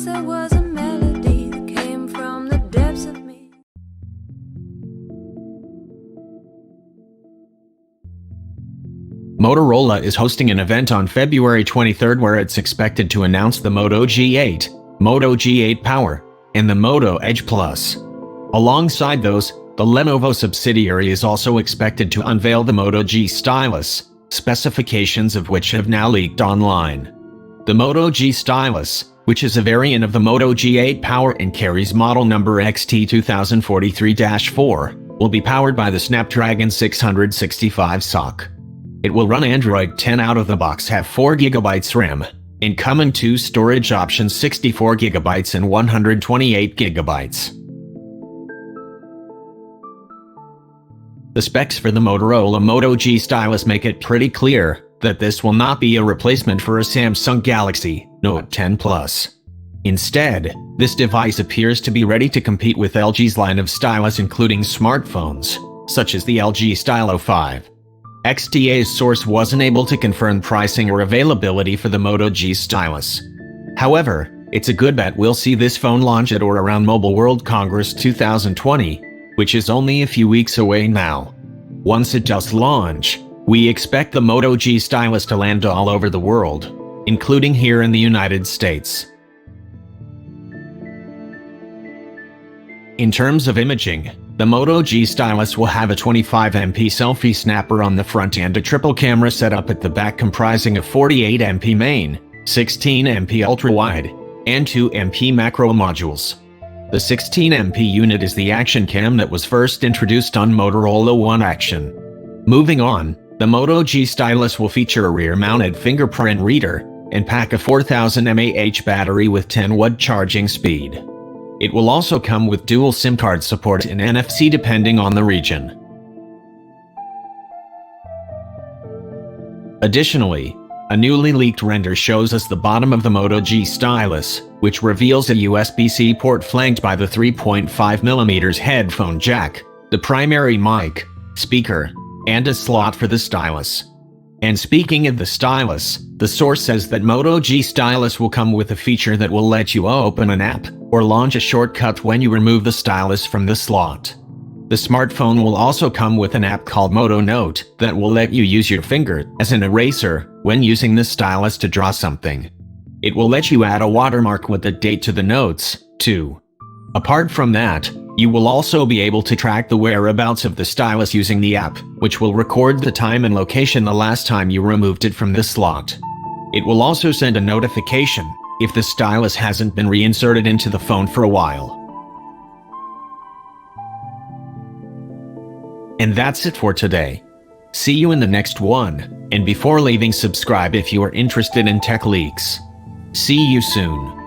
there was a melody that came from the depths of me. Motorola is hosting an event on February 23rd where it's expected to announce the Moto G8, Moto G8 Power, and the Moto Edge Plus. Alongside those, the Lenovo subsidiary is also expected to unveil the Moto G Stylus, specifications of which have now leaked online. The Moto G Stylus, which is a variant of the Moto G8 Power and carries model number XT2043-4, will be powered by the Snapdragon 665 SoC. It will run Android 10 out of the box, have 4GB RAM, and come in two storage options, 64GB and 128GB. The specs for the Motorola Moto G Stylus make it pretty clear that this will not be a replacement for a Samsung Galaxy Note 10 Plus. Instead, this device appears to be ready to compete with LG's line of stylus, including smartphones, such as the LG Stylo 5. XDA's source wasn't able to confirm pricing or availability for the Moto G Stylus. However, it's a good bet we'll see this phone launch at or around Mobile World Congress 2020, which is only a few weeks away now. Once it does launch, we expect the Moto G Stylus to land all over the world, including here in the United States. In terms of imaging, the Moto G Stylus will have a 25MP selfie snapper on the front and a triple camera setup at the back comprising a 48MP main, 16MP ultra-wide, and 2MP macro modules. The 16MP unit is the action cam that was first introduced on Motorola One Action. Moving on, the Moto G Stylus will feature a rear-mounted fingerprint reader and pack a 4000 mAh battery with 10-watt charging speed. It will also come with dual SIM card support and NFC depending on the region. Additionally, a newly leaked render shows us the bottom of the Moto G Stylus, which reveals a USB-C port flanked by the 3.5mm headphone jack, the primary mic, speaker, and a slot for the stylus. And speaking of the stylus, the source says that Moto G Stylus will come with a feature that will let you open an app or launch a shortcut when you remove the stylus from the slot. The smartphone will also come with an app called Moto Note that will let you use your finger as an eraser when using the stylus to draw something. It will let you add a watermark with the date to the notes, too. Apart from that, you will also be able to track the whereabouts of the stylus using the app, which will record the time and location the last time you removed it from the slot. It will also send a notification if the stylus hasn't been reinserted into the phone for a while. And that's it for today. See you in the next one, and before leaving, subscribe if you are interested in tech leaks. See you soon.